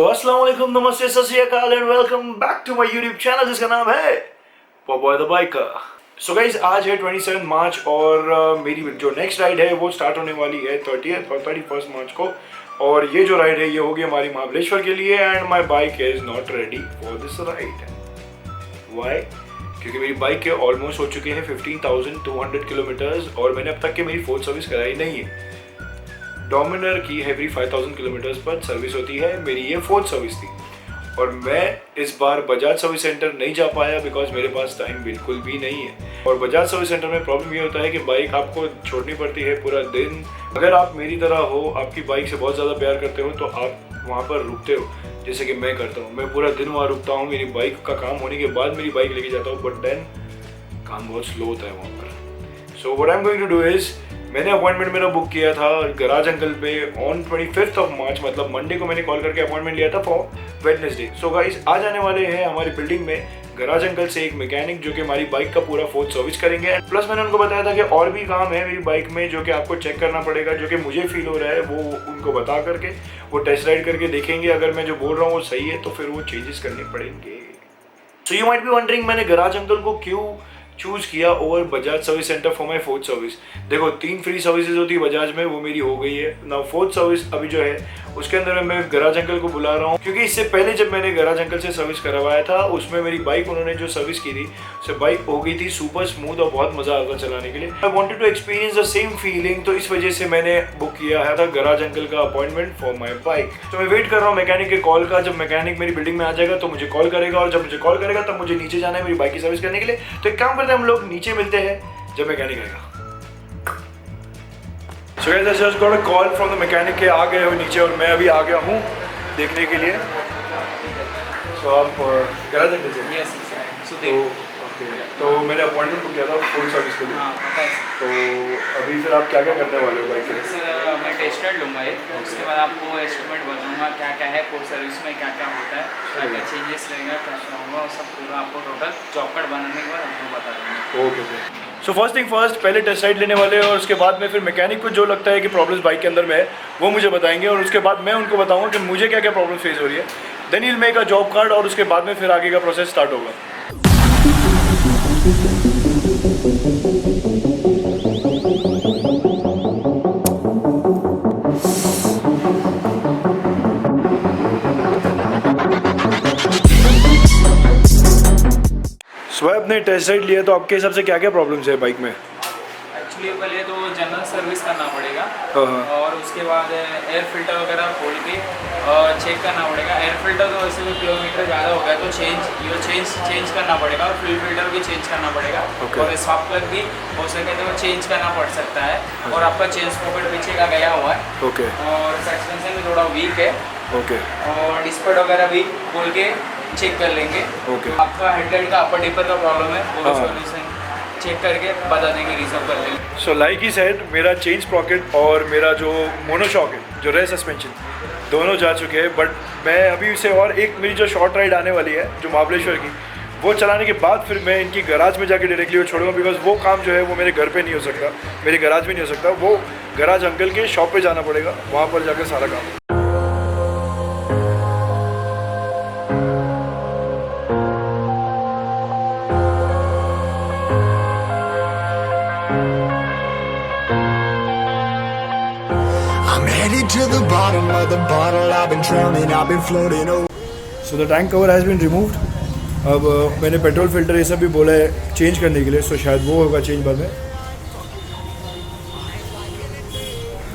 अस्सलाम वालेकुम, नमस्ते, सत श्री अकाल and welcome back to my YouTube channel जिसका नाम है Popeye the biker. So guys, आज है 27 मार्च और मेरी जो नेक्स्ट राइड है वो स्टार्ट होने वाली है 30th और 31 मार्च को। और ये जो राइड है ये होगी हमारी महाबलेश्वर के लिए and my bike is not ready for this ride. Why? क्योंकि मेरी बाइक के ऑलमोस्ट हो चुके हैं 15,200 किलोमीटर्स और मैंने अब तक के मेरी फोर्थ सर्विस कराई नहीं है। डोमिनर की एवरी 5,000 किलोमीटर्स पर सर्विस होती है, मेरी ये फोर्थ सर्विस थी और मैं इस बार बजाज सर्विस सेंटर नहीं जा पाया बिकॉज मेरे पास टाइम बिल्कुल भी नहीं है। और बजाज सर्विस सेंटर में प्रॉब्लम ये होता है कि बाइक आपको छोड़नी पड़ती है पूरा दिन। अगर आप मेरी तरह हो, आपकी बाइक से बहुत ज़्यादा प्यार करते हो तो आप वहाँ पर रुकते हो, जैसे कि मैं करता हूँ। मैं पूरा दिन वहाँ रुकता हूँ, मेरी बाइक का काम होने के बाद मेरी बाइक लेके जाता हूँ, बट देन काम बहुत स्लो होता है वहाँ पर। So what I am going to do is, मैंने अपॉइंटमेंट मेरा बुक किया था गराज अंकल पे ऑन 25th ऑफ मार्च, मतलब मंडे को मैंने कॉल करके अपॉइंटमेंट लिया था फॉर वेडनेसडे। सो गाइस, आज आने वाले हैं हमारी बिल्डिंग में गराज अंकल से एक मैकेनिक जो कि हमारी बाइक का पूरा फोर्थ सर्विस करेंगे। प्लस मैंने उनको बताया था कि और भी काम है मेरी बाइक में जो कि आपको चेक करना पड़ेगा, जो कि मुझे फील हो रहा है वो उनको बता करके वो टेस्ट राइड करके देखेंगे। अगर मैं जो बोल रहा हूँ वो सही है तो फिर वो चेंजेस करने पड़ेंगे। So you might be wondering मैंने गराज अंकल को क्यों चूज किया over Bajaj service centre for my fourth service. देखो, 3 फ्री सर्विसेज होती है बजाज में, वो मेरी हो गई है ना। फोर्थ सर्विस अभी जो है उसके अंदर मैं गराज अंकल को बुला रहा हूँ क्योंकि इससे पहले जब मैंने गराज अंकल से सर्विस करवाया था उसमें मेरी बाइक उन्होंने जो सर्विस की थी उससे बाइक हो गई थी सुपर स्मूथ और बहुत मजा आता चलाने के लिए। I wanted to experience the same feeling, तो इस वजह से मैंने बुक किया था गराज अंकल का अपॉइंटमेंट फॉर माई बाइक। तो मैं वेट कर रहा हूँ मैकेनिक के कॉल का। जब मैकेनिक मेरी बिल्डिंग में आ जाएगा तो मुझे कॉल करेगा और जब मुझे कॉल करेगा तब मुझे नीचे जाना है मेरी बाइक की सर्विस करने के लिए। तो एक काम करते हैं, हम लोग नीचे मिलते हैं जब मैकेनिक आएगा। So guys, I just got a call from the mechanic के आ गए हो नीचे और मैं अभी आ गया हूँ देखने के लिए। So आप गराज अंकल से? Yes, सुदेव। तो मैंने अपॉइंटमेंट बुक किया था फुल सर्विस के लिए। हाँ, पता है। तो अभी फिर आप क्या क्या करने वाले हो बाइक के लिए? सर, मैं टेस्ट राइड लूँगा एक, उसके बाद आपको एस्टिमेट बताऊँगा क्या क्या है फुल सर्विस में, क्या क्या होता है, क्या क्या चेंजेस रहेगा, क्या क्या होगा, वो सब पूरा आपको टोटल जॉब कार्ड बनाने के बाद आपको बता दूँगा। Okay. So first thing first, पहले टेस्ट राइड लेने वाले हैं और उसके बाद में फिर मैकेनिक को जो लगता है कि प्रॉब्लम्स बाइक के अंदर में है वो मुझे बताएंगे और उसके बाद मैं उनको बताऊँगा कि मुझे क्या क्या प्रॉब्लम फेस हो रही है। Then will make a job card और उसके बाद में फिर आगे का प्रोसेस स्टार्ट होगा। सो आपने टेस्ट राइड लिया तो आपके हिसाब से क्या क्या प्रॉब्लम्स है बाइक में? एक्चुअली पहले तो जनरल सर्विस करना पड़ेगा और उसके बाद एयर फिल्टर वगैरह खोल के चेक करना पड़ेगा। एयर फिल्टर तो वैसे भी किलोमीटर ज़्यादा हो गया तो चेंज करना पड़ेगा और फ्यूल फिल्टर भी चेंज करना पड़ेगा। और स्पार्क प्लग भी हो सके तो चेंज करना पड़ सकता है। और आपका चेंज पॉकेट पीछे का गया हुआ है और सस्पेंशन भी थोड़ा वीक है और डिस्पेड वगैरह भी खोल के चेक कर लेंगे। आपका हेडलाइट का अपर डिपर का प्रॉब्लम है वो सॉल्यूशन चेक करके बता देंगे, रिजर्व कर लेंगे। सो लाइक ही सेड, मेरा चेंज पॉकेट और मेरा जो मोनोशॉक है, जो रेयर सस्पेंशन, दोनों जा चुके हैं। बट मैं अभी से और एक मेरी जो शॉर्ट राइड आने वाली है जो महाबलेश्वर की, वो चलाने के बाद फिर मैं इनकी गराज में जाके डायरेक्टली वो छोड़ूंगा बिकॉज वो काम जो है वो मेरे घर पे नहीं हो सकता, मेरे गराज में नहीं हो सकता। वो गराज अंकल के शॉप पे जाना पड़ेगा, वहाँ पर जाकर सारा काम। To the bottom of the bottle, I've been drowning, I've been floating over. So the tank cover has been removed. अब मैंने पेट्रोल फिल्टर ये सब भी बोला है चेंज करने के लिए, सो शायद वो होगा चेंज बाद में।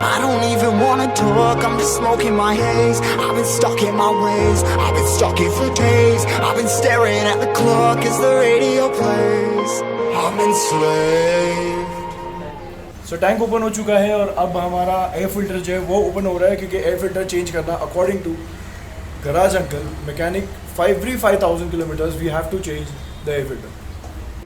I don't even wanna talk, I'm just smoking my haze. I've been stuck in my ways, I've been stuck here for days. I've been staring at the clock as the radio plays. I'm enslaved. So tank open हो चुका है और अब हमारा air filter जो है वो open हो रहा है क्योंकि एयर फिल्टर चेंज करना according to garage uncle mechanic 5,000 kilometres we have to change the air filter.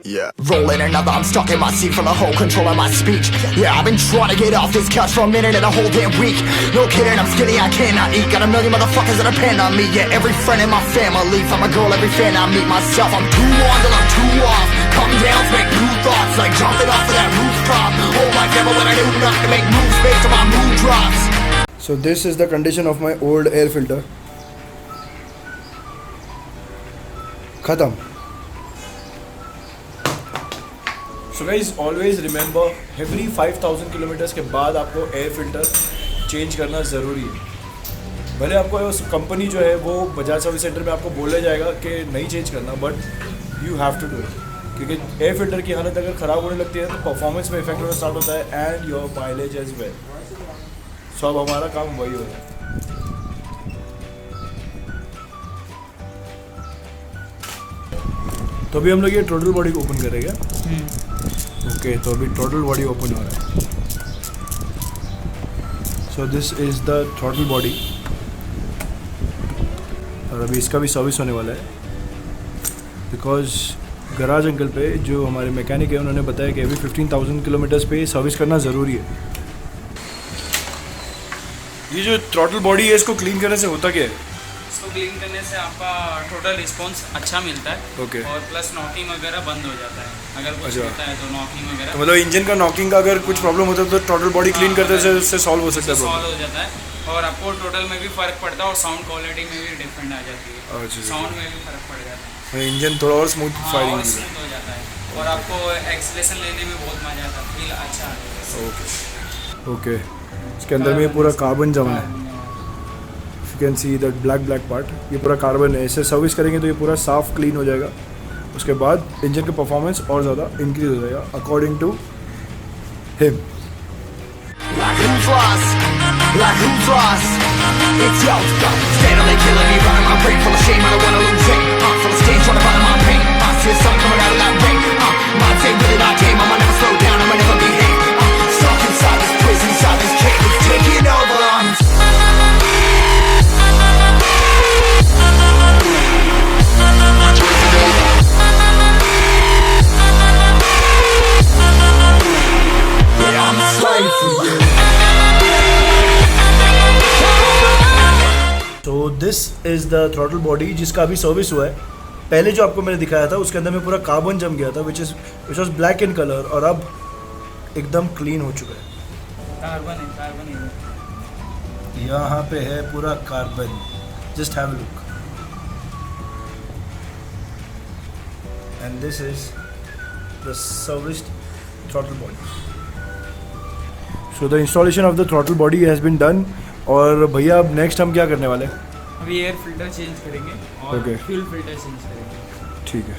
Yeah, rolling another, I'm stuck in my seat from the whole control of my speech. Yeah, I've been trying to get off this couch for a minute and a whole damn week. No kidding, I'm skinny, I cannot eat. Got a million motherfuckers that depend on me. Yeah, every friend in my family, from a girl, every fan I meet myself. I'm too on till I'm too off. Come down, make new thoughts, like jumping off of that rooftop. Whole life never when I knew not to make moves based on my mood drops. So this is the condition of my old air filter. ख़त्म। So guys always remember every 5000 kilometres के बाद आपको air filter change करना ज़रूरी है। भले आपको उस कंपनी जो है वो बजाज सर्विस सेंटर में आपको बोला जाएगा कि नहीं चेंज करना, but you have to do it, क्योंकि एयर फिल्टर की हालत अगर ख़राब होने लगती है तो परफॉर्मेंस में इफेक्ट होना स्टार्ट होता है and your mileage as well. So अब हमारा काम वही हो रहा है। तो अभी हम लोग ये टोटल बॉडी को ओपन करेंगे। ओके, तो अभी टोटल बॉडी ओपन हो रहा है। So this is the total body और अभी इसका भी सर्विस होने वाला है, बिकॉज गराज अंकल पे जो हमारे मैकेनिक है उन्होंने बताया कि अभी 15,000 किलोमीटर्स पे सर्विस करना ज़रूरी है। ये जो थ्रॉटल बॉडी है इसको क्लीन करने से होता क्या है? इसको क्लीन करने से आपका टोटल रिस्पॉन्स अच्छा मिलता है। ओके। और प्लस नॉकिंग वगैरह बंद हो जाता है अगर कुछ अच्छा। होता है तो नॉकिंग वगैरह तो मतलब इंजन का नॉकिंग का अगर कुछ प्रॉब्लम होता है तो टोटल बॉडी क्लीन करने से उससे सॉल्व हो सकता है सॉल्व प्रॉब्लम। हो जाता है और आपको टोटल में भी फ़र्क पड़ता है और साउंड क्वालिटी में भी डिफरेंट आ जाती है। अच्छा। साउंड में भी फ़र्क पड़ जाता है। इंजन थोड़ा और स्मूथ हाँ, और फायरिंग। स्मूथ हो जाता है और आपको एक्सीलरेशन लेने में बहुत मज़ा आता है, फील अच्छा आता है। ओके ओके, इसके अंदर में ये पूरा कार्बन जमा है। You can see that black part, ये पूरा कार्बन है। इसे सर्विस करेंगे तो ये पूरा साफ क्लीन हो जाएगा। उसके बाद इंजन का परफॉर्मेंस और ज़्यादा इंक्रीज हो जाएगा according to him. Like who's lost? Like who's lost? It's yo, steadily killing me, running my brain full of shame. I don't wanna lose it. Full of stage, trying to find my pain. I see the sun coming out of that rain. Mind say really not tame. I'ma never slow down. I'ma never be hate. Stuck inside this prison, inside this cage, it's taking over. Yeah, I'm a slave for you. तो this is the throttle body जिसका अभी service हुआ है। पहले जो आपको मैंने दिखाया था उसके अंदर में पूरा कार्बन जम गया था which was black in colour, और अब एकदम क्लीन हो चुका है। कार्बन है। यहाँ पे है पूरा carbon, just have a look. And this is the serviced throttle body. So the installation of the throttle body has been done. और भैया अब नेक्स्ट हम क्या करने वाले हैं? अभी एयर फिल्टर चेंज करेंगे और Okay. फ्यूल फिल्टर चेंज करेंगे ठीक है,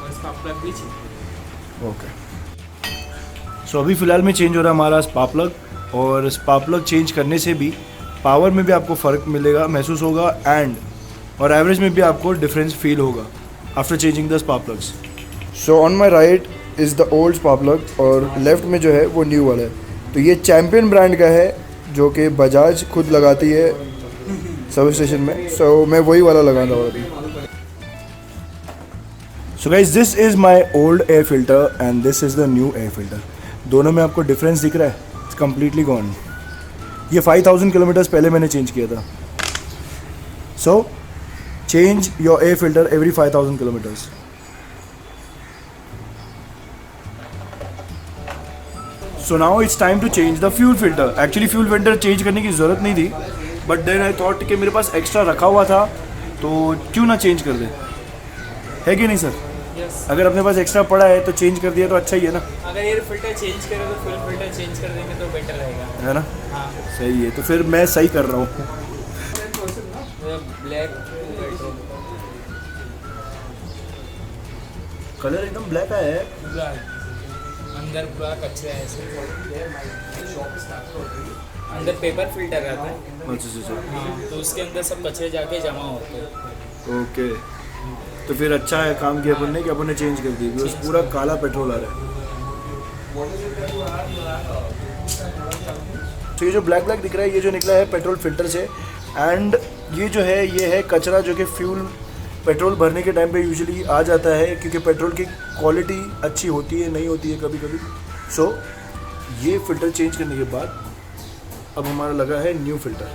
और इसका प्लग भी चेंज। ओके। सो अभी फ़िलहाल में चेंज हो रहा है हमारा स्पार्क प्लग, और स्पार्क प्लग चेंज करने से भी पावर में भी आपको फ़र्क मिलेगा, महसूस होगा, एंड और एवरेज में भी आपको डिफरेंस फील होगा after changing the spark plugs. So on my right is the old spark plug और लेफ्ट में जो है वो न्यू वाला है। तो ये चैम्पियन ब्रांड का है जो कि बजाज खुद लगाती है सर्विस स्टेशन में। सो मैं वही वाला लगाना हूँ अभी। So guys this is my old air filter and this is the new air filter. दोनों में आपको डिफरेंस दिख रहा है? It's completely gone. ये 5000 किलोमीटर्स पहले मैंने चेंज किया था। So change your air filter every 5000 kilometres. So now it's time to change the fuel filter. Actually fuel filter change करने की ज़रूरत नहीं थी, बट देन आई थॉट कि मेरे पास एक्स्ट्रा रखा हुआ था तो क्यों ना चेंज कर दे, है कि नहीं सर? यस। अगर अपने पास एक्स्ट्रा पड़ा है तो चेंज कर दिया तो अच्छा ही है ना, अगर एयर फिल्टर चेंज करें तो फ्यूल फिल्टर चेंज कर देंगे तो बेटर रहेगा, है ना? हाँ। सही है, तो फिर मैं सही कर रहा हूँ। ब्लैक कलर एकदम ब्लैक आया है। पूरा अंदर पूरा कचरा है ऐसे। अंदर पेपर फिल्टर रहता है, अच्छा। हाँ, तो उसके अंदर सब कचरे जाके जमा होते हैं। ओके, तो फिर अच्छा है काम किया अपन ने कि अपन ने चेंज कर दी, बिकॉज पूरा काला पेट्रोल आ रहा है। तो ये जो ब्लैक दिख रहा है ये जो निकला है पेट्रोल फिल्टर से, एंड ये जो है ये है कचरा जो कि फ्यूल पेट्रोल भरने के टाइम पे यूजुअली आ जाता है, क्योंकि पेट्रोल की क्वालिटी अच्छी होती है नहीं होती है कभी कभी। सो ये फ़िल्टर चेंज करने के बाद अब हमारा लगा है न्यू फ़िल्टर।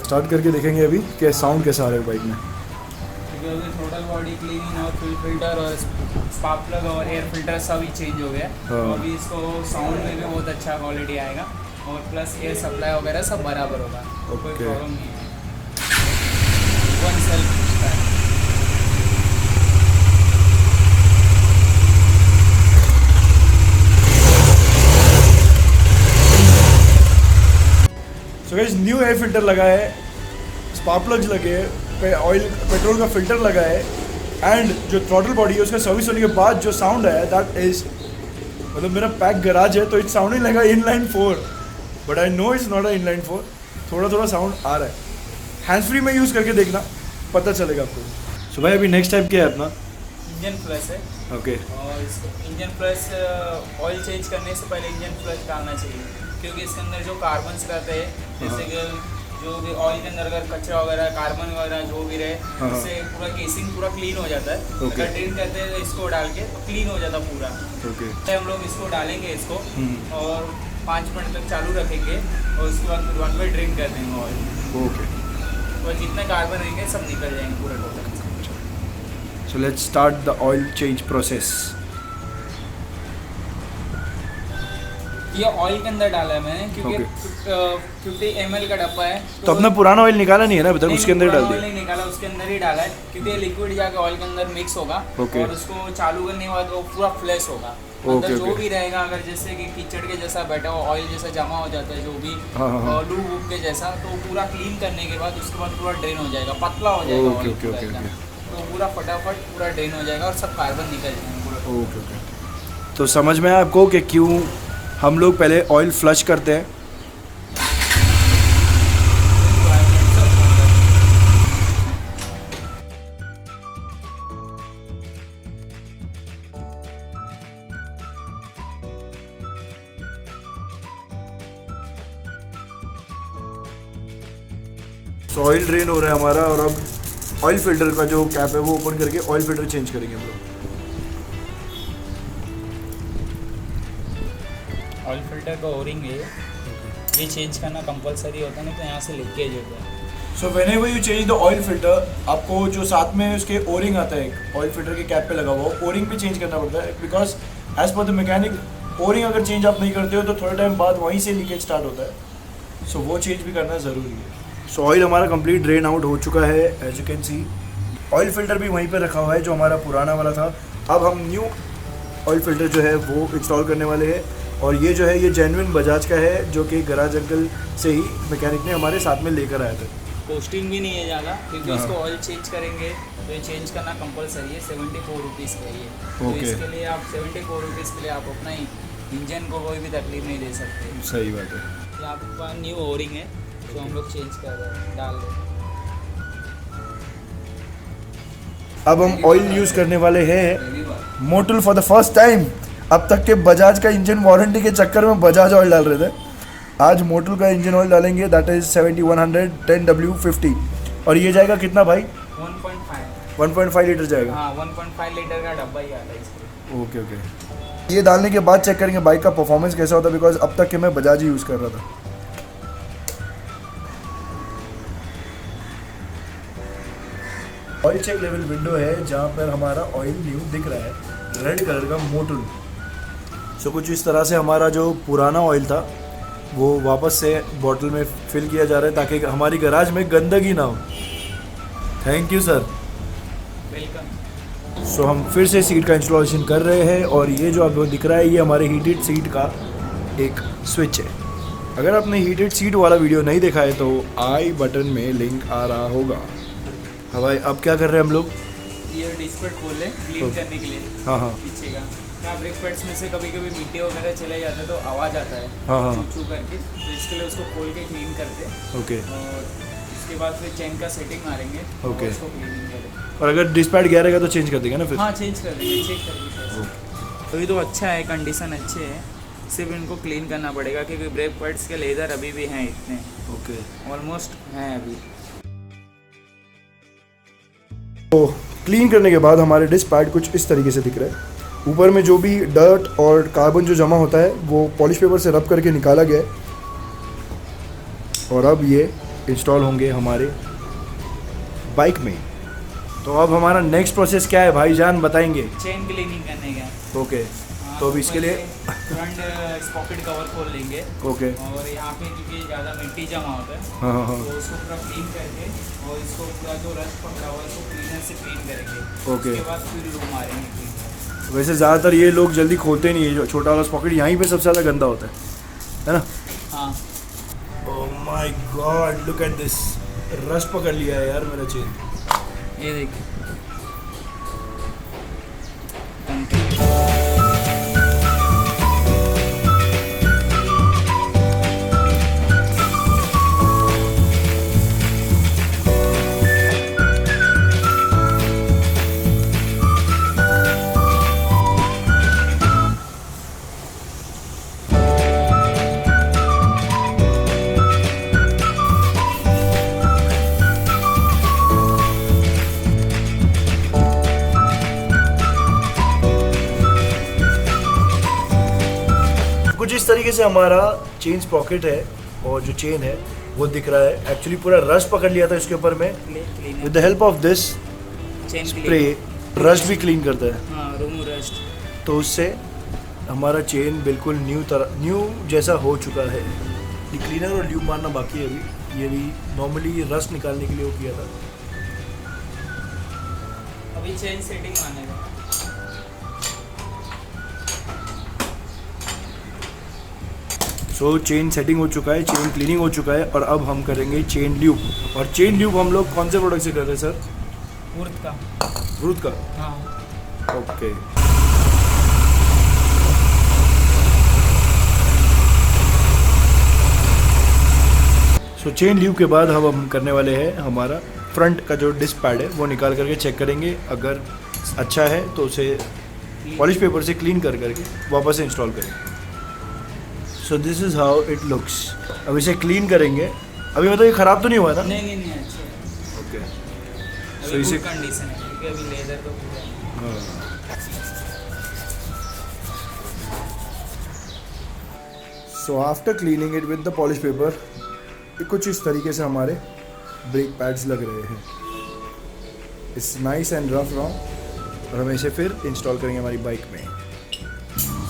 स्टार्ट करके देखेंगे अभी कि साउंड कैसा आ रहा है बाइक में। क्योंकि अभी टोटल बॉडी क्लीनिंग और फ्यूल फिल्टर और स्पार्क प्लग और एयर फिल्टर सभी चेंज हो गया। हाँ। तो अभी इसको साउंड में भी बहुत अच्छा क्वालिटी आएगा और प्लस एयर सप्लाई वगैरह सब बराबर होगा, कोई Okay. प्रॉब्लम नहीं है। One self guys new air filter लगा है, स्पार्क प्लग्स लगे हैं, ऑयल पेट्रोल का फिल्टर लगा है एंड जो थ्रॉटल बॉडी है उसका सर्विस होने के बाद जो साउंड आया दैट इज, मतलब मेरा पैक गराज है तो it's sounding like inline 4 but I know it's not a inline 4. थोड़ा साउंड आ रहा है. हैंड्स फ्री में यूज़ करके देखना, पता चलेगा आपको. सो भाई अभी नेक्स्ट टाइप क्या है अपना? इंजन फ्लश है. ओके. और इसको इंजन फ्लश ऑयल चेंज करने से पहले इंजन फ्लश डालना चाहिए, क्योंकि इसके अंदर जो कार्बन्स रहते हैं, जैसे कि जो भी ऑयल के अंदर अगर कचरा वगैरह कार्बन वगैरह जो भी रहे, इससे पूरा केसिंग पूरा क्लीन हो जाता है. अगर ड्रिल करते हैं इसको डाल के तो क्लीन हो जाता पूरा. तो हम लोग इसको डालेंगे इसको और 5 मिनट तक चालू रखेंगे और उसके बाद फिर 1 बाय ड्रिंक कर देंगे ऑयल. ओके. और जितने कार्बन रहेंगे सब निकल जाएंगे पूरा total. So let's start the oil change process. ये ऑयल के अंदर डाला है मैंने, क्योंकि 50 ml का डब्बा है. तो अपना पुराना ऑयल निकाला नहीं है ना अभी तक? उसके अंदर डाल दिया? नहीं निकाला, उसके अंदर ही डाला है, क्योंकि ये लिक्विड जाके ऑयल के अंदर मिक्स होगा. और उसको चालू करने के बाद वो पूरा फ्लैश होगा. अंदर जो भी रहेगा, अगर जैसे कि कीचड़ के जैसा बैठा हो, ऑयल जैसा जमा हो जाता है जो भी लूब वूब के जैसा, तो पूरा क्लीन करने के बाद उसके बाद पूरा ड्रेन हो जाएगा, पतला हो जाएगा. तो पूरा फटाफट पूरा ड्रेन हो जाएगा और सब कार्बन निकल जाएंगे पूरा. ओके. तो समझ में आया आपको कि क्यों हम लोग पहले ऑयल फ्लश करते हैं? तो ऑयल ड्रेन हो रहा है हमारा और अब ऑयल फिल्टर का जो कैप है वो ओपन करके ऑयल फिल्टर चेंज करेंगे हम लोग. ऑयल फिल्टर का ओरिंग है, ये चेंज करना कंपलसरी होता है, नहीं तो यहाँ से लीकेज होता है. So whenever you change the oil filter, आपको जो साथ में उसके ओरिंग आता है ऑयल फिल्टर के कैप पे लगा हुआ, ओरिंग भी चेंज करना पड़ता है. Because as per the mechanic O-ring अगर चेंज आप नहीं करते हो तो थोड़े टाइम बाद वहीं से लीकेज स्टार्ट होता है. सो वो चेंज भी करना ज़रूरी है. सो ऑयल हमारा कंप्लीट ड्रेन आउट हो चुका है. As you can see oil filter भी वहीं पर रखा हुआ है जो हमारा पुराना वाला था. अब हम न्यू ऑयल फिल्टर जो है वो इंस्टॉल करने वाले हैं. और ये जो है ये जेन्युइन बजाज का है, जो कि गराज अंकल से ही मैकेनिक ने हमारे साथ में लेकर आया था. कॉस्टिंग भी नहीं है ज़्यादा, क्योंकि इसको ऑयल चेंज करेंगे तो ये चेंज करना कंपलसरी है. 74 रुपीज़ का ये. तो इसके लिए आप 74 रुपीज़ के लिए आप अपना इंजन को कोई भी तकलीफ नहीं दे सकते. सही बात है. ये आपका न्यू ओरिंग है जो हम लोग चेंज कर रहे हैं, डाल रहे हैं. अब हम ऑयल यूज़ करने वाले हैं Motul for the first time. अब तक के बजाज का इंजन वारंटी के चक्कर में बजाज ऑयल डाल रहे थे. आज मोटल का इंजन ऑयल डालेंगे, दैट इज 7100 10W50. और ये जाएगा कितना भाई? 1.5 लीटर जाएगा. हाँ 1.5 लीटर का डब्बा ही आता है इसको. ओके. ये डालने के बाद चेक करेंगे बाइक का परफॉर्मेंस कैसा होता है, बिकॉज अब तक के मैं बजाज ही यूज़ कर रहा था. ऑयल चेक लेवल विंडो है जहाँ पर हमारा ऑयल न्यू दिख रहा है, रेड कलर का मोटल. सो कुछ इस तरह से हमारा जो पुराना ऑयल था वो वापस से बॉटल में फिल किया जा रहा है ताकि हमारी गराज में गंदगी ना हो. Thank you sir. वेलकम. सो हम फिर से सीट का इंस्टॉलेशन कर रहे हैं और ये जो आपको दिख रहा है ये हमारे हीटेड सीट का एक स्विच है. अगर आपने हीटेड सीट वाला वीडियो नहीं देखा है तो आई बटन में लिंक आ रहा होगा. हाँ भाई, अब क्या कर रहे हैं हम लोग? ये डिस्क पैड खोल लें क्लीन करने के लिए. हाँ हाँ. पीछे का ब्रेक पैड्स में से कभी कभी मिट्टी वगैरह चले जाते हैं तो आवाज़ आता है. हाँ हाँ. छू करके, तो इसके लिए उसको खोल के क्लीन करते हैं. ओके. और उसके बाद फिर चेन का सेटिंग मारेंगे. ओके. उसको क्लीनिंग करेंगे. और अगर डिस्क पैड गया रहेगा तो चेंज कर देगा ना फिर? हाँ चेंज कर देंगे, चेक करेंगे. तो ये तो अच्छा है, कंडीशन अच्छे है, सिर्फ इनको क्लीन करना पड़ेगा क्योंकि ब्रेक पैड्स के लेदर अभी भी हैं इतने. ओके. ऑलमोस्ट हैं अभी. तो क्लीन करने के बाद हमारे डिस्क पैड कुछ इस तरीके से दिख रहा है. ऊपर में जो भी डर्ट और कार्बन जो जमा होता है वो पॉलिश पेपर से रब करके निकाला गया है. और अब ये इंस्टॉल होंगे हमारे बाइक में. तो अब हमारा नेक्स्ट प्रोसेस क्या है भाईजान, बताएंगे? चेन क्लीनिंग करने का. ओके. तो अब इसके लिए फ्रंट स्पॉकेट कवर खोल लेंगे. ओके. और यहाँ पे क्योंकि ज़्यादा मिट्टी जमा होता है, हाँ हाँ हाँ. तो उसको पूरा क्लीन करके और इसको पूरा जो रस्ट पकड़ा हुआ है उसको क्लीनर से क्लीन करेंगे. ओके. उसके बाद फिर लूप मारेंगे क्लीन. वैसे ज़्यादातर ये लोग जल्दी खोलते नहीं है, जो छोटा वाला स्पॉकेट यहीं पे सबसे ज़्यादा गंदा होता है ना? हाँ. My God, look at this, rust पकड़ लिया है यार मेरा चेन। ये देखिए कुछ इस तरीके से हमारा चेन पॉकेट है और जो चेन है वो दिख रहा है। एक्चुअली पूरा रस्ट पकड़ लिया था इसके ऊपर में। With the help of this spray rust भी क्लीन करता है, रूम रस्ट, तो उससे हमारा चेन बिल्कुल न्यू जैसा हो चुका है। ये क्लीनर और ल्यूब मारना बाकी है अभी, ये भी नॉर्मली रस्ट निकालने के लिए वो किया था। अभी चेन सेटिंग मानेगा। सो चेन सेटिंग हो चुका है, चेन क्लीनिंग हो चुका है और अब हम करेंगे चेन ल्यूब। और चेन ल्यूब हम लोग कौन से प्रोडक्ट से कर रहे हैं सर? वुर्थ का। वुर्थ का? हाँ। ओके। सो चेन ल्यूब के बाद हम करने वाले हैं हमारा फ्रंट का जो डिस्क पैड है वो निकाल करके चेक करेंगे। अगर अच्छा है तो उसे पॉलिश पेपर से क्लीन करके वापस से इंस्टॉल करेंगे। So this is how it looks. अब इसे क्लीन करेंगे। अभी मतलब ये ख़राब तो नहीं हुआ था? नहीं अच्छा। ओके। सो इसे कंडीशन है क्योंकि अभी लेदर तो पूरा। So after cleaning it with the polish paper, कुछ इस तरीके से हमारे ब्रेक पैड्स लग रहे हैं। It's nice and rough round और हम इसे फिर इंस्टॉल करेंगे हमारी बाइक में।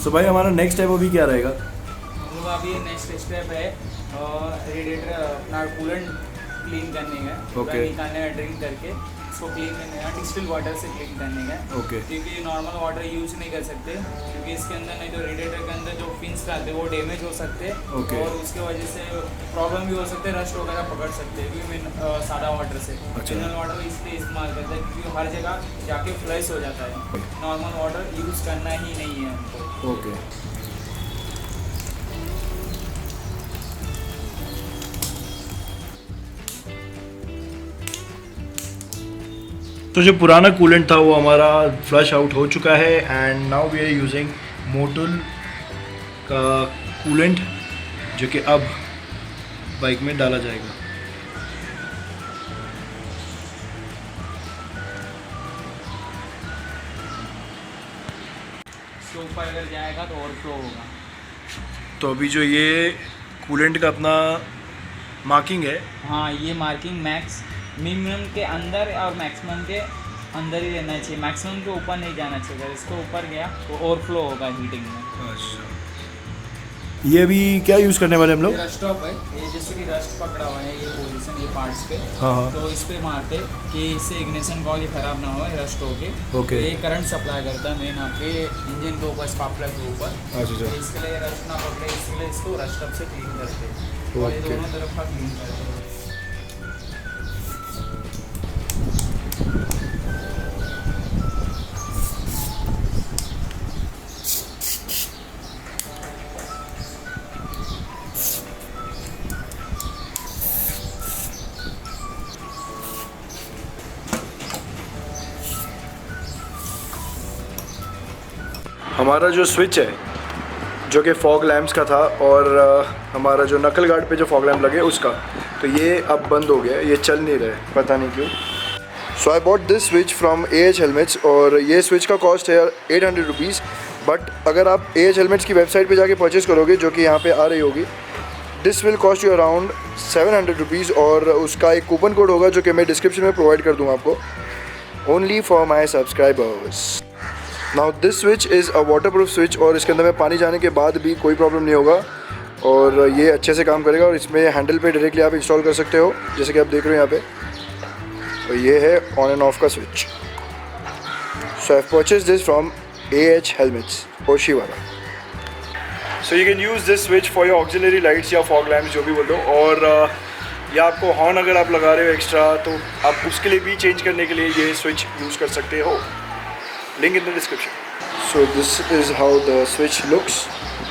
सो भाई हमारा नेक्स्ट स्टेप अभी क्या रहेगा? अभी नेक्स्ट स्टेप है रेडिएटर अपना कूलेंट क्लीन करने का। Okay. निकालने का, ड्रिंक करके इसको क्लीन करने का, डिस्टिल वाटर से क्लीन करने का। Okay. क्योंकि नॉर्मल वाटर यूज नहीं कर सकते क्योंकि इसके अंदर नहीं तो रेडिएटर के अंदर जो पिंस रहते हैं वो डैमेज हो सकते हैं। Okay. और उसके वजह से प्रॉब्लम भी हो सकते हैं, रस्ट वगैरह पकड़ सकते हैं क्योंकि सादा वाटर से। अच्छा। मिनरल वाटर इसलिए इस्तेमाल करते हैं क्योंकि हर जगह जाके फ्लश हो जाता है। नॉर्मल वाटर यूज़ करना ही नहीं है हमको। ओके। तो जो पुराना कूलेंट था वो हमारा फ्लश आउट हो चुका है and now we are using Motul का कूलेंट जो कि अब बाइक में डाला जाएगा। इसके ऊपर अगर जाएगा तो ओवरफ्लो होगा। तो अभी जो ये कूलेंट का अपना मार्किंग है, हाँ ये मार्किंग मैक्स मिनिमम के अंदर और मैक्सिमम के अंदर ही रहना चाहिए, मैक्सिमम के ऊपर नहीं जाना चाहिए। अगर इसको ऊपर गया तो ओवरफ्लो होगा हीटिंग में। अच्छा ये अभी क्या यूज़ करने वाले हम लोग? रस्ट ऑफ है ये, जैसे कि रस्ट पकड़ा हुआ है ये पोजीशन ये पार्ट्स पे। हाँ। तो इस पे मारते कि इससे इग्निशन कॉइल ही खराब ना हो रस्ट होके। ओके। ये करंट सप्लाई करता है मेन आपके इंजन के ऊपर, स्पार्क प्लग के ऊपर। अच्छा तो इसके लिए रस्ट ना पकड़े इसके लिए इसको रस्ट अप से क्लीन करते हैं और ये ओके। दोनों तरफ का क्लीन करते हैं। हमारा जो स्विच है जो कि फॉग लैम्प्स का था और हमारा जो नकल गार्ड पे जो फॉग लैम्प लगे उसका, तो ये अब बंद हो गया, ये चल नहीं रहे, पता नहीं क्यों। So I bought this switch from AH helmets और ये स्विच का कॉस्ट है 800 रुपीज़। बट अगर आप AH हेलमेट्स की वेबसाइट पे जाके परचेज़ करोगे जो कि यहाँ पे आ रही होगी, this will cost you around 700 rupees और उसका एक कूपन कोड होगा जो कि मैं डिस्क्रिप्शन में प्रोवाइड कर दूँगा आपको, only for my subscribers. Now this switch is a waterproof switch और इसके अंदर में पानी जाने के बाद भी कोई प्रॉब्लम नहीं होगा और ये अच्छे से काम करेगा और इसमें हैंडल पे डायरेक्टली आप इंस्टॉल कर सकते हो जैसे कि आप देख रहे हो यहाँ पे। और ये है ऑन एंड ऑफ का switch. So I have purchase this from AH helmets Oshiwara. So you can use this switch for your auxiliary lights या फॉग लैम्प्स जो भी बोल दो। और या आपको हॉर्न अगर आप लगा रहे हो एक्स्ट्रा तो आप उसके लिए भी चेंज करने के लिए ये स्विच यूज़ कर सकते हो। Link in the description. So this is how the switch looks.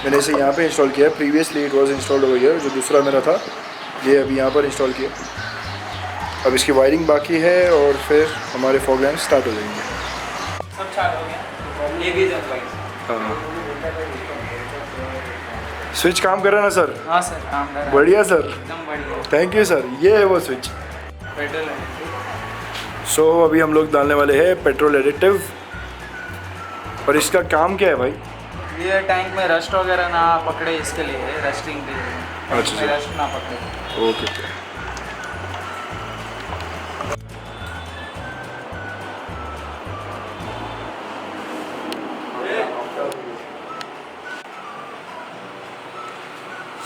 मैंने इसे यहाँ पे इंस्टॉल किया। Previously it was installed over here, जो दूसरा मेरा था ये अभी यहाँ पर इंस्टॉल किया। अब इसकी वायरिंग बाकी है और फिर हमारे फॉग लैम्प स्टार्ट हो जाएंगे। सब चालू हो गया, ये भी जल गई। हाँ, स्विच काम कर रहा है ना सर? हाँ सर, काम कर रहा है। बढ़िया सर, एकदम बढ़िया। Thank you sir. ये है वो स्विच। पेट्रोल है। सो अभी हम लोग डालने वाले हैं पेट्रोल एडिटिव। और इसका काम क्या है भाई? ये टैंक में रस्ट वगैरह ना पकड़े, इसके लिए है, रस्टिंग के लिए। अच्छा में रस्ट ना पकड़े। Okay.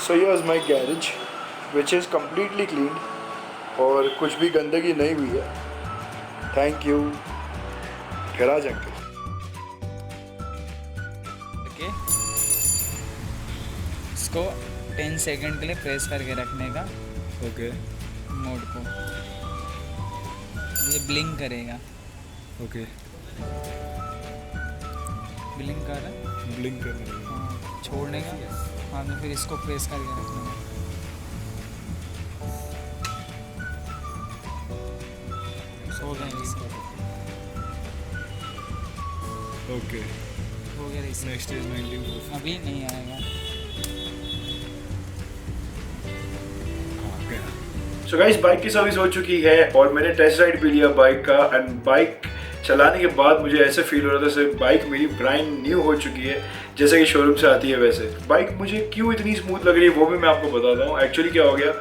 So here's my garage, which is completely clean और कुछ भी गंदगी नहीं हुई है। Thank you garage uncle. Okay, इसको 10 सेकंड के लिए प्रेस करके रखने का। ओके मोड को ये ब्लिंक करेगा। ओके, ब्लिंक कर रहा है, ब्लिंक करने हाँ, छोड़ने का। बाद में फिर इसको प्रेस करके रखना है। हो गया इसका, ओके। हो गया इसका। Next is 90। अभी नहीं आएगा। सो गाइस, बाइक की सर्विस हो चुकी है और मैंने टेस्ट राइड भी लिया बाइक का। एंड बाइक चलाने के बाद मुझे ऐसे फील हो रहा था जैसे बाइक मेरी ब्रांड न्यू हो चुकी है, जैसे कि शोरूम से आती है वैसे। बाइक मुझे क्यों इतनी स्मूथ लग रही है वो भी मैं आपको बताता हूँ। एक्चुअली क्या हो गया,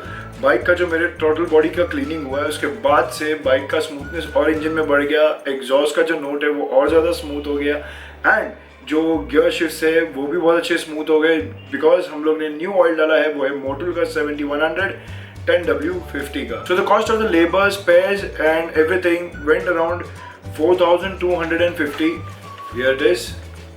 बाइक का जो मेरे टोटल बॉडी का क्लीनिंग हुआ है उसके बाद से बाइक का स्मूथनेस और इंजन में बढ़ गया। एग्जॉस्ट का जो नोट है वो और ज़्यादा स्मूथ हो गया एंड जो गियर शिफ्ट्स है वो भी बहुत अच्छे स्मूथ हो गए, बिकॉज हम लोग ने न्यू ऑयल डाला है, वो है मोटुल का 7100 10W50 का। So the cost of the labor, spares and everything went around 4,250. Here it is.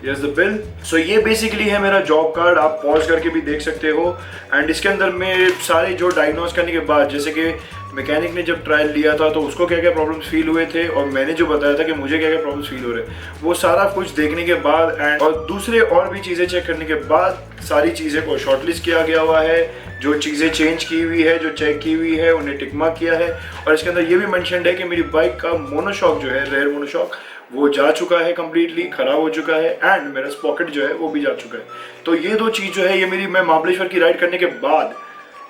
Here's the bill. So ये बेसिकली है मेरा जॉब कार्ड, आप पॉज करके भी देख सकते हो। एंड इसके अंदर में सारे जो डायग्नोज करने के बाद, जैसे कि मैकेनिक ने जब ट्रायल लिया था तो उसको क्या क्या प्रॉब्लम्स फील हुए थे और मैंने जो बताया था कि मुझे क्या क्या प्रॉब्लम्स फील हो रहे हैं, वो सारा कुछ देखने के बाद एंड और दूसरे और भी चीज़ें चेक करने के बाद सारी चीज़ें को शॉर्टलिस्ट किया गया हुआ है। जो चीज़ें चेंज की हुई है, जो चेक की हुई है, उन्हें टिक मार्क किया है। और इसके अंदर ये भी मेंशन्ड है कि मेरी बाइक का मोनोशॉक जो है, रेयर मोनोशॉक, वो जा चुका है, कम्प्लीटली ख़राब हो चुका है एंड मेरा स्पॉकेट जो है वो भी जा चुका है। तो ये दो चीज़ जो है ये मेरी, मैं महाबलेश्वर की राइड करने के बाद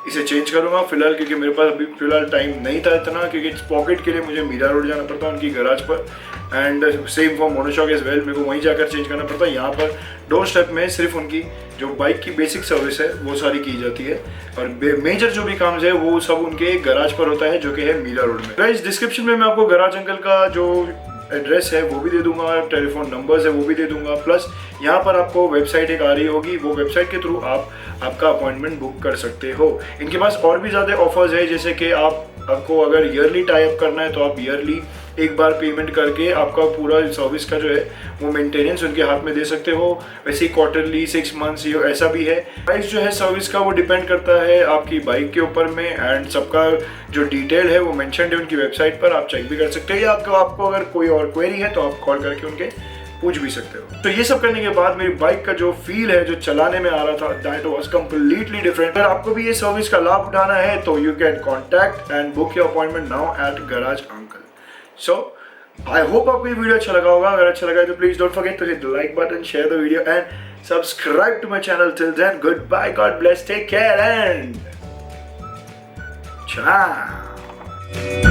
इसे चेंज करूँगा फिलहाल, क्योंकि मेरे पास अभी फिलहाल टाइम नहीं था इतना, क्योंकि स्पॉकेट के लिए मुझे मीरा रोड जाना पड़ता उनकी गैराज पर। And same for monoshock as well, मेरे को वहीं जाकर चेंज करना पड़ता है। यहाँ पर डोर स्टेप में सिर्फ उनकी जो बाइक की बेसिक सर्विस है वो सारी की जाती है और मेजर जो भी काम है वो सब उनके गैराज पर होता है, जो कि है मीरा रोड में। गाइस, डिस्क्रिप्शन में मैं आपको गैराज अंकल का जो एड्रेस है वो भी दे दूंगा, टेलीफोन नंबर्स है वो भी दे दूंगा, प्लस यहाँ पर आपको वेबसाइट एक आ रही होगी, वो वेबसाइट के थ्रू आप आपका अपॉइंटमेंट बुक कर सकते हो। इनके पास और भी ज़्यादा ऑफर्स है, जैसे कि आपको अगर ईयरली टाई अप करना है तो आप ईयरली एक बार पेमेंट करके आपका पूरा सर्विस का जो है वो मेंटेनेंस उनके हाथ में दे सकते हो। वैसे ही क्वार्टरली, 6 मंथ्स, ये ऐसा भी है। प्राइस जो है सर्विस का वो डिपेंड करता है आपकी बाइक के ऊपर में एंड सबका जो डिटेल है वो मेंशन्ड है उनकी वेबसाइट पर, आप चेक भी कर सकते हो या आपको अगर कोई और क्वेरी है तो आप कॉल करके उनके पूछ भी सकते हो। तो ये सब करने के बाद मेरी बाइक का जो फील है, जो चलाने में आ रहा था, दैट वाज कंप्लीटली डिफरेंट। अगर आपको भी ये सर्विस का लाभ उठाना है तो you can contact and book your appointment now at garage uncle. So I hope आपको ये वीडियो अच्छा लगा होगा। अगर अच्छा लगा है तो please don't forget to hit the like button, share the video and subscribe to my channel. Till then, good bye, God bless, take care and ciao।